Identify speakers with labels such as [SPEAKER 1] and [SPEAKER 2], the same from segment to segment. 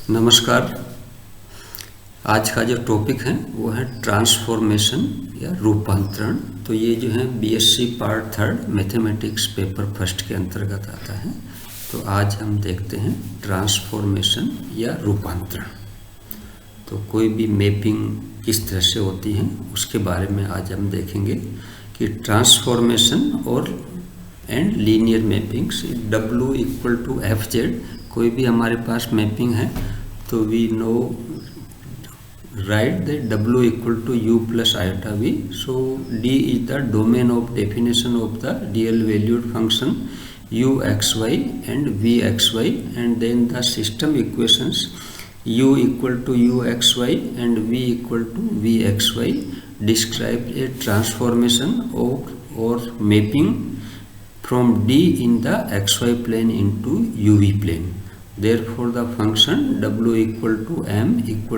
[SPEAKER 1] नमस्कार। आज का जो टॉपिक है वो है ट्रांसफॉर्मेशन या रूपांतरण। तो ये जो है BSc part 3 mathematics paper first के अंतर्गत आता है। तो आज हम देखते हैं ट्रांसफॉर्मेशन या रूपांतरण। तो कोई भी मैपिंग किस तरह से होती है उसके बारे में आज हम देखेंगे कि ट्रांसफॉर्मेशन और and linear mappings W = FZ कोई भी हमारे पास मैपिंग है तो we know right that W = U + iota V. So D is the domain of definition of the real valued function uxy and vxy, and then the system equations U = uxy and V = vxy describe a transformation or mapping from D in the xy plane into UV plane. Therefore, the function W = M =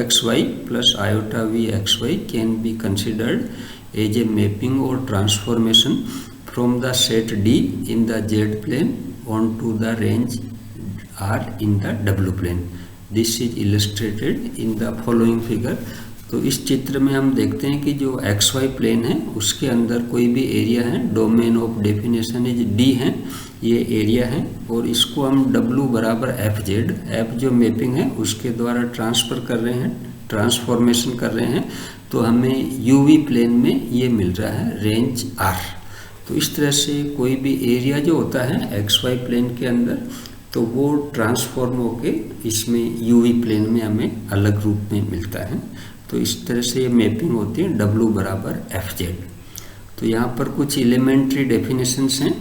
[SPEAKER 1] uxy plus iota vxy can be considered as a mapping or transformation from the set D in the Z plane onto the range R in the W plane. This is illustrated in the following figure. तो इस चित्र में हम देखते हैं कि जो XY plane है उसके अंदर कोई भी एरिया है, domain of definition is D है, ये एरिया है, और इसको हम W = FZ, F जो मैपिंग है उसके द्वारा ट्रांसफर कर रहे हैं, ट्रांसफॉर्मेशन कर रहे हैं, तो हमें UV प्लेन में ये मिल रहा है रेंज R। तो इस तरह से कोई भी एरिया जो होता है XY प्लेन के अंदर तो वो ट्रांसफॉर्म होके इसमें UV प्लेन में हमें अलग रूप में मिलता है। तो इस तरह से ये मैपिंग होती है W = FZ। तो यहाँ पर कुछ एलिमेंट्री डेफिनेशंस हैं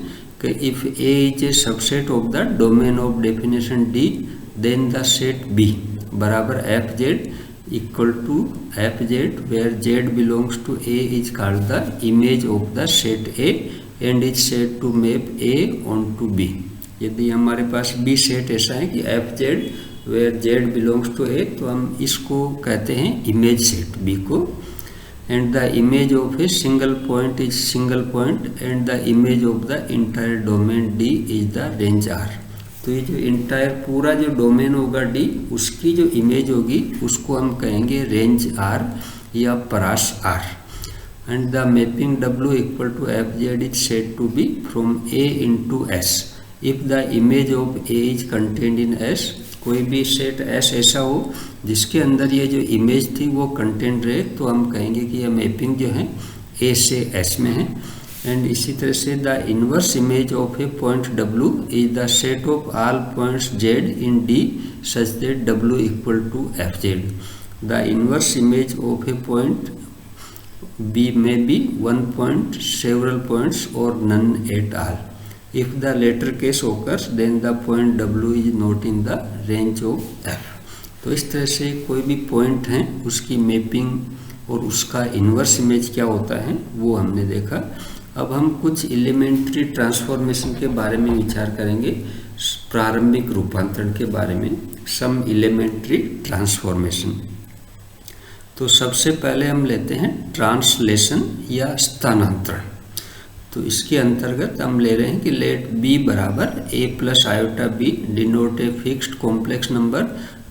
[SPEAKER 1] कि if A is a subset of the domain of definition D, then the set B = FZ = FZ where Z belongs to A is called the image of the set A and is said to map A onto B। यदि हमारे पास B set ऐसा है कि FZ where Z belongs to A, तो हम इसको कहते हैं इमेज सेट B को। And the image of a single point is single point and the image of the entire domain D is the range R। तो ये जो entire पूरा जो डोमेन होगा D उसकी जो इमेज होगी उसको हम कहेंगे रेंज R या परास R। And the mapping W = FZ is said to be from A into S if the image of A is contained in S। कोई भी सेट S ऐसा हो जिसके अंदर ये जो इमेज थी वो कंटेंट रहे तो हम कहेंगे कि यह मैपिंग जो है A से S में है। एंड इसी तरह से the inverse image of A point W is the set of all points Z in D such that W = FZ। The inverse image of A point B may be one point, several points or none at all. If the latter case occurs, then the point W is not in the range of F। तो इस तरह से कोई भी point है उसकी mapping और उसका इन्वर्स इमेज क्या होता है वो हमने देखा। अब हम कुछ एलिमेंट्री ट्रांसफॉर्मेशन के बारे में विचार करेंगे, प्रारंभिक रूपांतरण के बारे में, सम एलिमेंट्री ट्रांसफॉर्मेशन। तो सबसे पहले हम लेते हैं ट्रांसलेशन या स्थानांतरण। तो इसके अंतर्गत हम ले रहे हैं कि let B = A + iota B denote a fixed complex number,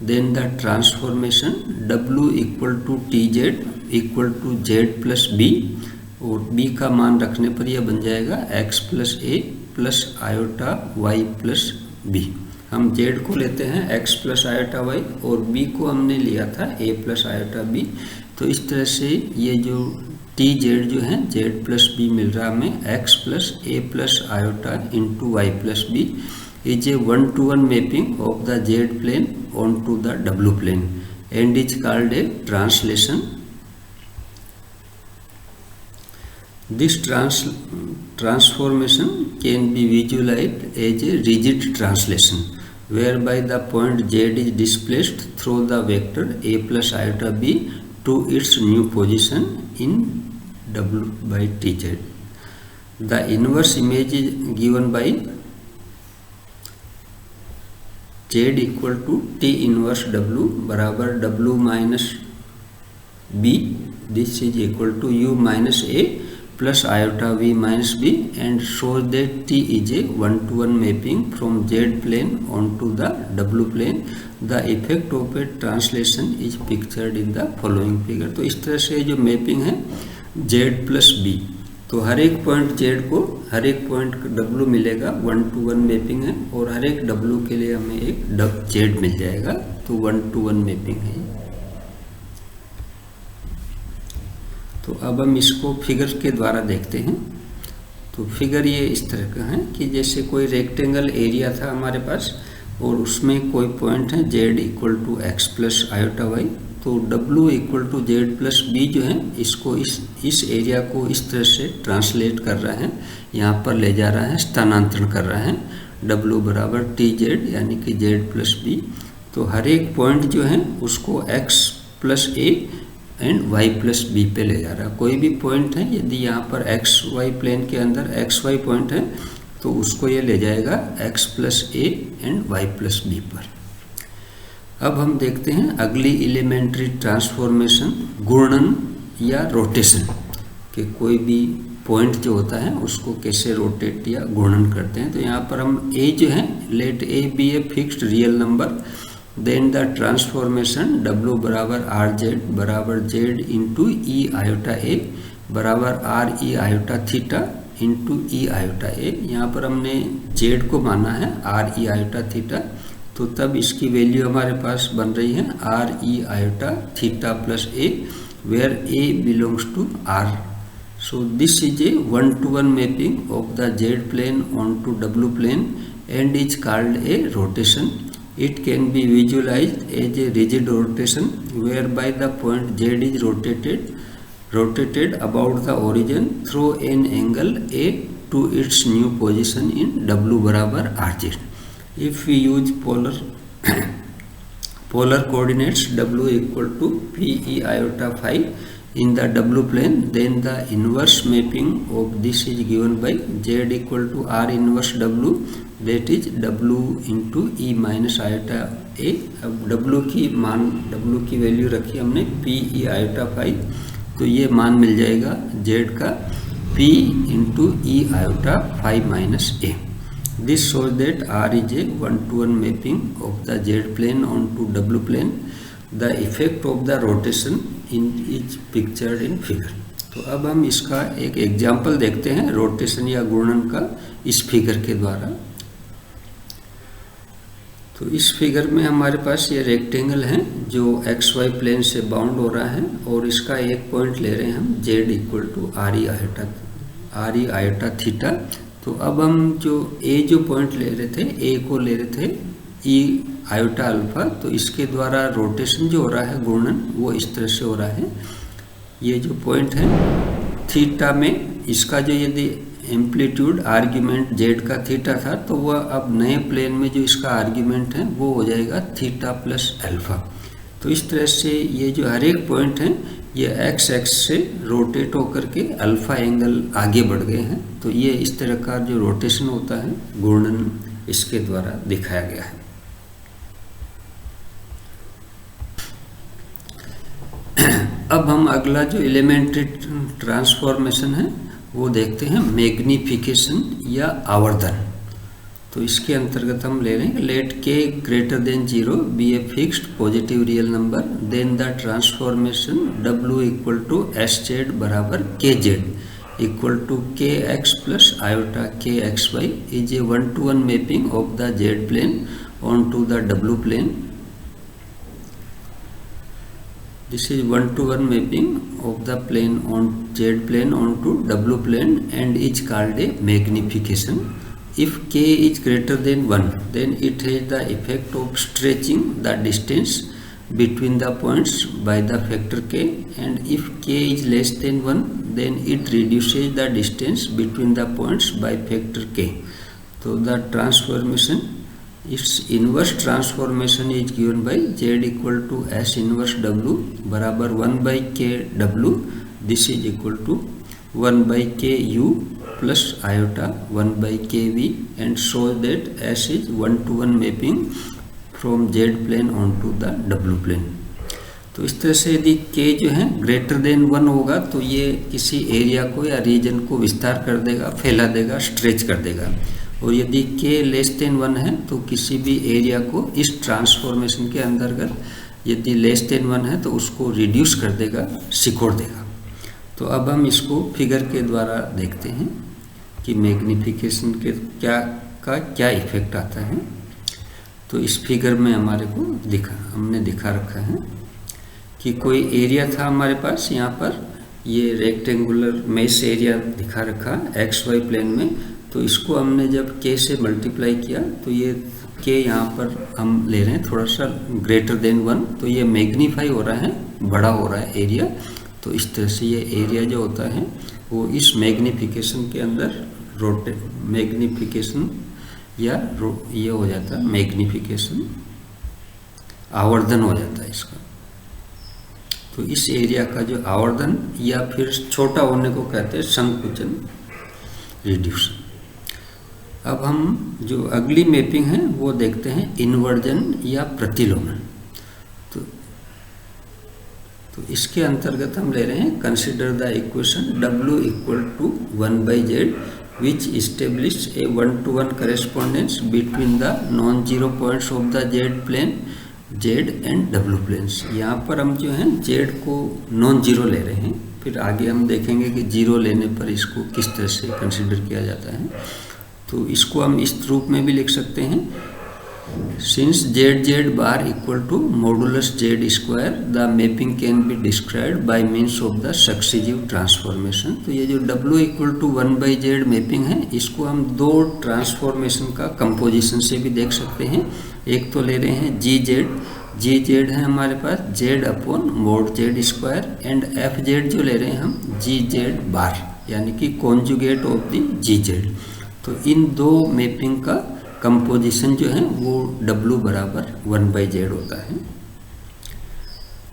[SPEAKER 1] then the transformation W = TZ = Z + B, और B का मान रखने पर यह बन जाएगा X + A + iota Y + B। हम Z को लेते हैं X + iota Y और B को हमने लिया था A + iota B। तो इस तरह से ये जो TZ जो है Z + B मिल रहा हमें X + A + iota into Y + B is a one-to-one mapping of the Z plane onto the W plane and is called a translation. This transformation can be visualized as a rigid translation whereby the point Z is displaced through the vector A + iota B to its new position in W/TZ. The inverse image is given by Z = T inverse W = W - B this is equal to u minus a plus iota v minus b, and shows that T is a one-to-one mapping from Z plane onto the W plane. The effect of a translation is pictured in the following figure. तो इस तरह से जो mapping है Z plus B, तो हर एक point Z को हर एक पॉइंट W मिलेगा, वन टू वन मैपिंग है, और हर एक W के लिए हमें एक Z मिल जाएगा, तो वन टू वन मैपिंग है। तो अब हम इसको फिगर के द्वारा देखते हैं। तो फिगर ये इस तरह का है कि जैसे कोई रेक्टेंगल एरिया था हमारे पास, और उसमें कोई पॉइंट है Z equal to x plus iota y, तो W equal to Z plus b जो है इसको इस एरिया को इस तरह से ट्रांसलेट कर रहा है, यहाँ पर ले जा रहा है, स्थानांतरण कर रहा है। W बराबर TZ यानी कि Z प्लस बी। तो हर एक पॉइंट जो है उसको x plus a and y plus b पे ले जा रहा है। कोई भी पॉइंट है, यदि यहाँ पर एक्स वाई प्लेन के अंदर एक्स वाई पॉइंट है तो उसको ये ले जाएगा x plus a and y plus b पर। अब हम देखते हैं अगली एलिमेंट्री ट्रांसफॉर्मेशन, गुणन या रोटेशन, कि कोई भी पॉइंट जो होता है उसको कैसे रोटेट या गुणन करते हैं। तो यहाँ पर हम a जो है, let a be a fixed real number, then the transformation W बराबर आर जेड बराबर Z into E iota A बराबर R E iota theta into E iota A. यहाँ पर हमने जेड को माना है आर ई आयोटा थीटा, तो तब इसकी वैल्यू हमारे पास बन रही है r E iota theta plus a, where a belongs to r. So this is a one to one mapping of the z plane onto W plane and is called a rotation. It can be visualized as a rigid rotation whereby the point Z is rotated about the origin through an angle A to its new position in W बराबर RZ. If we use polar coordinates W equal to PE iota phi in the W plane, then the inverse mapping of this is given by Z equal to R inverse W, that is W into E minus iota A. अब W की value रखी हमने PE iota phi, तो ये मान मिल जाएगा Z का P into E iota phi minus a. This shows that R is a one-to-one mapping of the Z plane onto W plane. The effect of the rotation is pictured in figure. तो अब हम इसका एक example देखते हैं rotation या गुणन का इस फिगर के द्वारा। तो इस फिगर में हमारे पास ये रेक्टेंगल है जो एक्स वाई प्लेन से बाउंड हो रहा है, और इसका एक पॉइंट ले रहे हैं हम Z equal to r E iota theta. तो अब हम जो पॉइंट ले रहे थे, ए को ले रहे थे ई आयोटा अल्फा, तो इसके द्वारा रोटेशन जो हो रहा है गुणन वो इस तरह से हो रहा है। ये जो पॉइंट है थीटा में, इसका जो यदि एम्पलीट्यूड आर्ग्यूमेंट जेड का थीटा था, तो वह अब नए प्लेन में जो इसका आर्ग्यूमेंट है वो हो जाएगा थीटा प्लस अल्फा। तो इस तरह से ये जो हर एक पॉइंट है ये एक्स एक्स से रोटेट होकर के अल्फा एंगल आगे बढ़ गए हैं। तो ये इस तरह का जो रोटेशन होता है गुणन इसके द्वारा दिखाया गया है। अब हम अगला जो एलिमेंट्री ट्रांसफॉर्मेशन है वो देखते हैं मैग्निफिकेशन या आवर्धन। तो इसके अंतर्गत हम ले लेंगे let k greater than 0 be a fixed positive real number, then the transformation W equal to s z बराबर के z equal to k x plus iota k x y is a one to one mapping of the z plane onto the W plane. This is one-to-one mapping of the plane on Z plane onto W plane and is called a magnification. If k is greater than 1, then it has the effect of stretching the distance between the points by the factor k, and if k is less than 1, then it reduces the distance between the points by factor k. So the transformation, its inverse transformation is given by Z equal to S inverse W बराबर 1 by k W. This is equal to 1 by k U plus iota 1 by k V, and shows that S is one to one mapping from Z plane onto the W plane. तो इस तरह से यदि k जो है greater than 1 होगा तो ये किसी एरिया को या रीजन को विस्तार कर देगा, फैला देगा, स्ट्रेच कर देगा। और यदि k लेस देन 1 है तो किसी भी एरिया को इस ट्रांसफॉर्मेशन के अंतर्गत यदि लेस देन 1 है तो उसको रिड्यूस कर देगा, सिकोड़ देगा। तो अब हम इसको फिगर के द्वारा देखते हैं कि मैग्नीफिकेशन के क्या इफेक्ट आता है। तो इस फिगर में हमारे को हमने दिखा रखा है कि कोई एरिया था हमारे पास, यहाँ पर ये रेक्टेंगुलर मेश एरिया दिखा रखा एक्स वाई प्लेन में। तो इसको हमने जब k से मल्टीप्लाई किया तो ये k यहाँ पर हम ले रहे हैं थोड़ा सा ग्रेटर देन 1, तो ये मैग्नीफाई हो रहा है, बड़ा हो रहा है एरिया। तो इस तरह से ये एरिया जो होता है वो इस मैग्नीफिकेशन के अंदर मैग्नीफिकेशन या ये हो जाता है, मैग्नीफिकेशन आवर्धन हो जाता है इसका। तो इस एरिया का जो आवर्धन या फिर छोटा होने को कहते हैं संकुचन, रिड्यूशन। अब हम जो अगली मैपिंग है वो देखते हैं इन्वर्जन या प्रतिलोमन। तो इसके अंतर्गत हम ले रहे हैं consider the equation W = 1/z which establishes a 1-to-1 correspondence between the non-zero points of the z plane z and W planes। यहाँ पर हम जो है z को नॉन जीरो ले रहे हैं, फिर आगे हम देखेंगे कि जीरो लेने पर इसको किस तरह से कंसिडर किया जाता है। तो इसको हम इस रूप में भी लिख सकते हैं, since z bar equal to modulus z square the mapping can be described by means of the successive transformation। तो ये जो W = 1/z मैपिंग है इसको हम दो ट्रांसफॉर्मेशन का कंपोजिशन से भी देख सकते हैं। एक तो ले रहे हैं GZ है हमारे पास z/mod z square, and FZ जो ले रहे हैं हम GZ बार यानी कि कॉन्जुगेट ऑफ द GZ। तो इन दो मैपिंग का कंपोजिशन जो है वो W = 1/z होता है।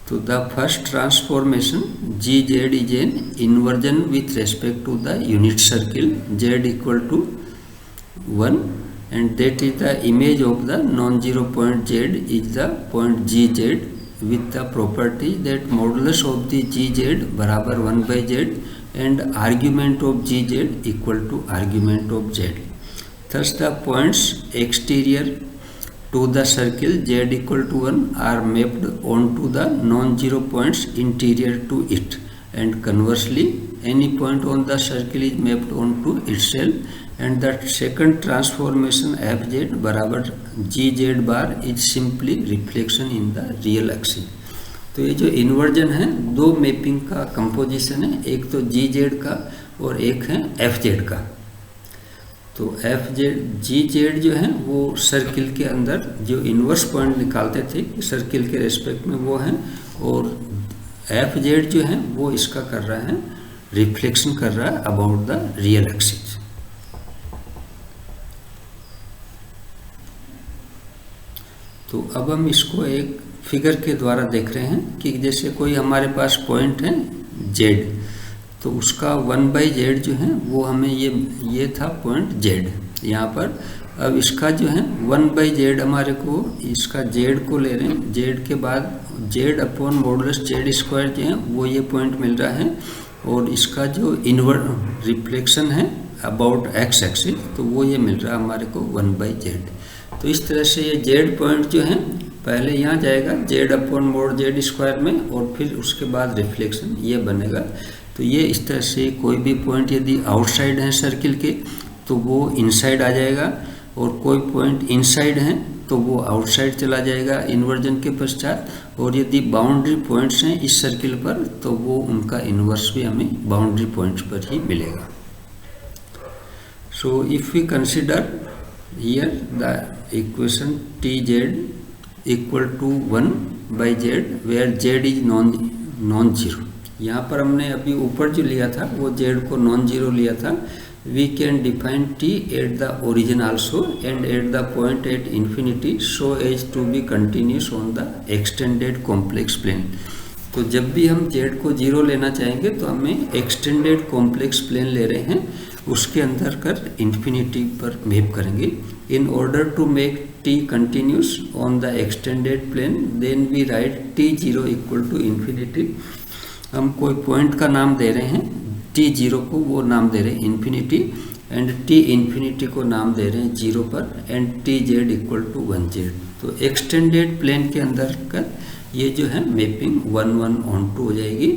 [SPEAKER 1] तो the first transformation GZ is an inversion with respect to the unit circle z = 1 and that is the image of the non-zero point z is the point GZ with the property that modulus of the GZ = 1/z and argument of GZ = argument of Z। Thus the points exterior to the circle z = 1 are mapped onto the non-zero points interior to it, and conversely any point on the circle is mapped onto itself, and the second transformation FZ = GZ bar is simply reflection in the real axis। तो ये जो inversion है दो mapping का composition है, एक तो GZ का और एक है FZ का। तो GZ जो है वो सर्किल के अंदर जो इन्वर्स पॉइंट निकालते थे सर्किल के रेस्पेक्ट में वो है, और FZ जो है वो इसका कर रहा है, रिफ्लेक्शन कर रहा है अबाउट द रियल एक्सिस। तो अब हम इसको एक फिगर के द्वारा देख रहे हैं कि जैसे कोई हमारे पास पॉइंट है Z, तो उसका 1/z जो है वो हमें ये था पॉइंट Z यहाँ पर। अब इसका जो है 1/z हमारे को इसका Z को ले रहे हैं, Z के बाद z/mod z स्क्वायर जो है वो ये पॉइंट मिल रहा है, और इसका जो इनवर्ट रिफ्लेक्शन है अबाउट x एक्सिस तो वो ये मिल रहा है हमारे को 1/z। तो इस तरह से ये Z पॉइंट जो है पहले यहाँ जाएगा z/mod z स्क्वायर में, और फिर उसके बाद रिफ्लेक्शन ये बनेगा। तो ये इस तरह से कोई भी पॉइंट यदि आउटसाइड है सर्किल के तो वो इनसाइड आ जाएगा, और कोई पॉइंट इनसाइड है तो वो आउटसाइड चला जाएगा इन्वर्जन के पश्चात, और यदि बाउंड्री पॉइंट्स हैं इस सर्किल पर तो वो उनका इन्वर्स भी हमें बाउंड्री पॉइंट्स पर ही मिलेगा। So if we consider here the equation TZ = 1/z where Z is non zero. यहाँ पर हमने अभी ऊपर जो लिया था वो Z को नॉन जीरो लिया था। We can define T at the origin also and at the point at infinity so as to be continuous on the extended complex plane. तो जब भी हम Z को जीरो लेना चाहेंगे तो हमें एक्सटेंडेड कॉम्प्लेक्स प्लेन ले रहे हैं, उसके अंदर कर इन्फिनिटी पर मैप करेंगे। In order to make t continues on the extended plane, then we write t0 equal to infinity. हम कोई पॉइंट का नाम दे रहे हैं, t0 को वो नाम दे रहे हैं इन्फिनिटी, एंड t इन्फिनिटी को नाम दे रहे हैं 0 पर, and tz equal to 1z. तो एक्सटेंडेड प्लेन के अंदर का ये जो है मैपिंग 1 1 on 2 हो जाएगी,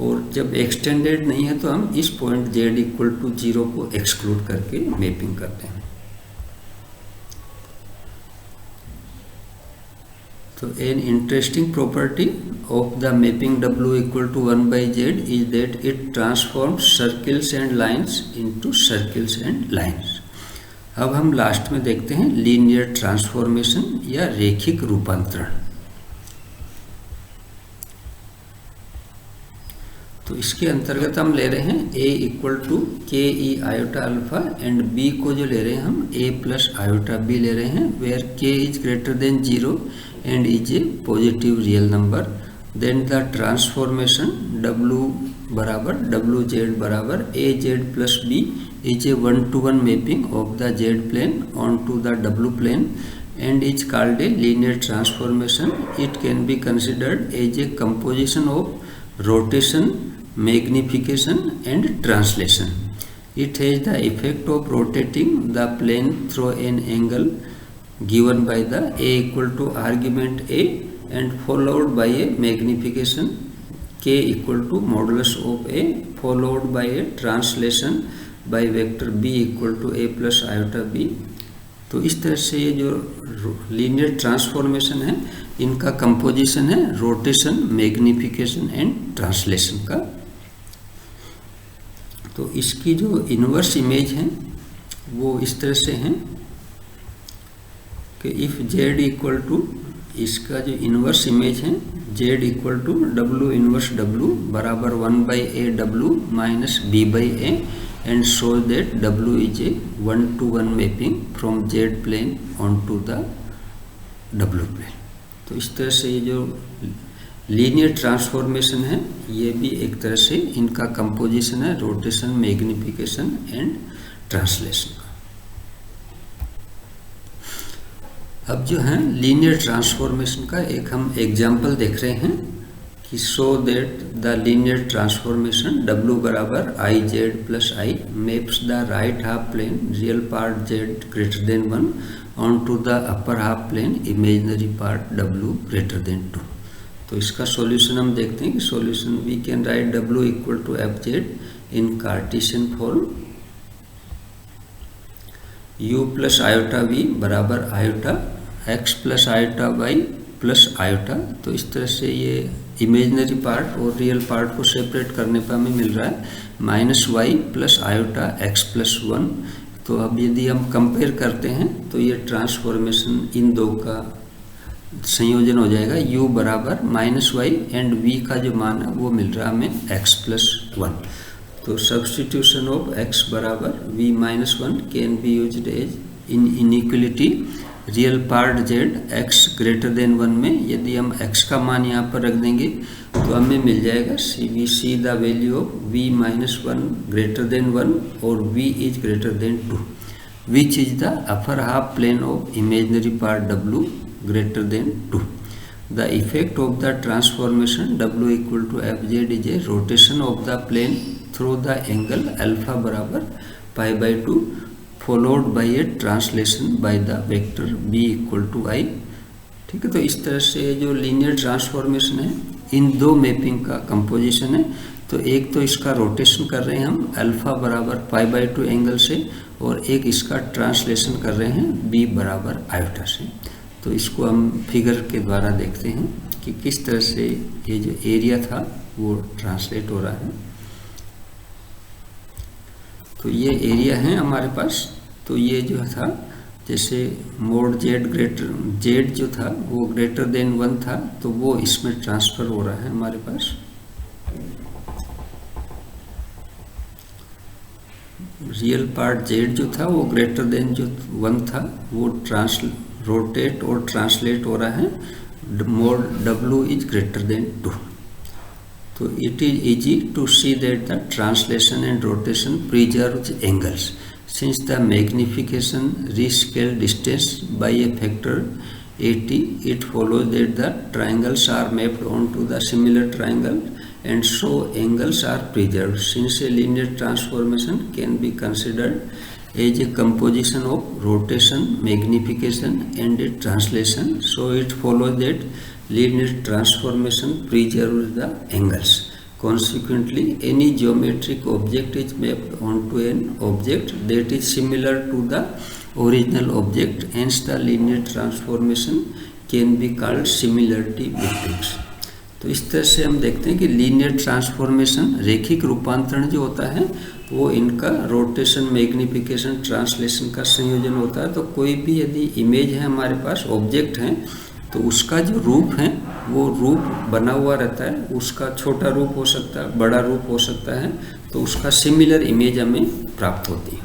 [SPEAKER 1] और जब एक्सटेंडेड नहीं है तो हम इस पॉइंट z इक्वल टू 0 को एक्सक्लूड करके मैपिंग करते हैं. So an interesting property of the mapping W equal to 1 by Z is that it transforms circles and lines into circles and lines. अब हम लास्ट में देखते हैं लीनियर ट्रांसफॉर्मेशन या रेखिक रूपांतरण. तो इसके अंतर्गत हम ले रहे हैं a इक्वल टू के ई आयोटा अल्फा, एंड b को जो ले रहे हैं हम a प्लस आयोटा b ले रहे हैं, where k is greater than 0 and is a positive real number. Then the transformation w बराबर wz बराबर az plus b is a 1-to-1 mapping of the z plane onto the w plane and is called a linear transformation. It can be considered as a composition of rotation, magnification and translation. It has the effect of rotating the plane through an angle given by the a equal to argument a and followed by a magnification k equal to modulus of a followed by a translation by vector b equal to a plus iota b. तो इस तरह से ये जो linear transformation है इनका composition है rotation, magnification and translation का. तो इसकी जो इन्वर्स इमेज है वो इस तरह से है कि इफ z इक्वल टू, इसका जो इन्वर्स इमेज है z equal to w inverse w बराबर 1 by a w minus b by a, and show that w is a 1-to-1 mapping from z plane onto the w plane. तो इस तरह से ये जो linear transformation है ये भी एक तरह से इनका कंपोजिशन है रोटेशन, मैग्निफिकेशन एंड ट्रांसलेशन का. अब जो है लीनियर ट्रांसफॉर्मेशन का एक हम एग्जाम्पल देख रहे हैं कि show that the linear transformation w बराबर i z plus i maps the right half plane real part z greater than 1 onto the upper half plane imaginary part w greater than 2. तो इसका solution हम देखते हैं कि solution we can write w equal to f z in Cartesian form, u plus iota v बराबर iota x plus iota y plus iota. तो इस तरह से ये इमेजिनरी पार्ट और रियल पार्ट को सेपरेट करने पर हमें मिल रहा है minus y plus iota x plus 1. तो अब यदि हम कंपेयर करते हैं तो ये ट्रांसफॉर्मेशन इन दो का संयोजन हो जाएगा, u बराबर माइनस वाई एंड v का जो मान है वो मिल रहा है हमें x प्लस 1. तो सब्सटीट्यूशन ऑफ x बराबर v minus 1 can be used as in inequality real part z x greater than 1 में यदि हम x का मान यहाँ पर रख देंगे तो हमें मिल जाएगा we see the value of v minus 1 greater than 1 और v is greater than 2 which is the upper half plane of imaginary part w greater than 2. The effect of the transformation w equal to fz is a rotation of the plane through the angle alpha बराबर pi by 2 followed by a translation by the vector b equal to I. ठीक है, तो इस तरह से जो linear transformation है इन दो मैपिंग का कंपोजिशन है. तो एक तो इसका रोटेशन कर रहे हैं हम अल्फा बराबर पाई बाई 2 एंगल से, और एक इसका ट्रांसलेशन कर रहे हैं b बराबर आयोटा से. तो इसको हम फिगर के द्वारा देखते हैं कि किस तरह से ये जो एरिया था वो ट्रांसलेट हो रहा है. तो ये एरिया है हमारे पास. तो ये जो था जैसे मोड जेड जो था वो ग्रेटर देन 1 था तो वो इसमें ट्रांसफर हो रहा है हमारे पास. रियल पार्ट जेड जो था वो ग्रेटर देन जो 1 था वो रोटेट और ट्रांसलेट हो रहा है mode w is greater than 2. तो it is easy to see that the translation and rotation preserves angles. Since the magnification rescale distance by a factor 80, it follows that the triangles are mapped onto the similar triangle and so angles are preserved. Since a linear transformation can be considered as a composition of rotation, magnification and a translation, so it follows that linear transformation preserves the angles. Consequently, any geometric object is mapped onto an object that is similar to the original object, hence the linear transformation can be called similarity matrix. तो इस तरह से हम देखते हैं कि linear transformation, रेखिक रूपांतरण जो होता है वो इनका रोटेशन, मैग्निफिकेशन, ट्रांसलेशन का संयोजन होता है। तो कोई भी यदि इमेज है हमारे पास, ऑब्जेक्ट है, तो उसका जो रूप है वो रूप बना हुआ रहता है। उसका छोटा रूप हो सकता है, बड़ा रूप हो सकता है, तो उसका सिमिलर इमेज हमें प्राप्त होती है।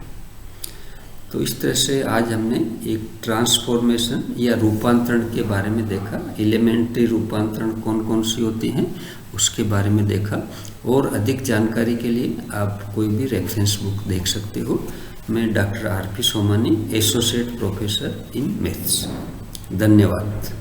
[SPEAKER 1] तो इस तरह से आज हमने एक ट्रांसफॉर्मेशन या रूपांतरण के बारे में देखा। एलिमेंट्री रूपांतरण कौन कौन सी होती हैं उसके बारे में देखा। और अधिक जानकारी के लिए आप कोई भी रेफरेंस बुक देख सकते हो। मैं doctor R P Somani, associate professor in maths. धन्यवाद।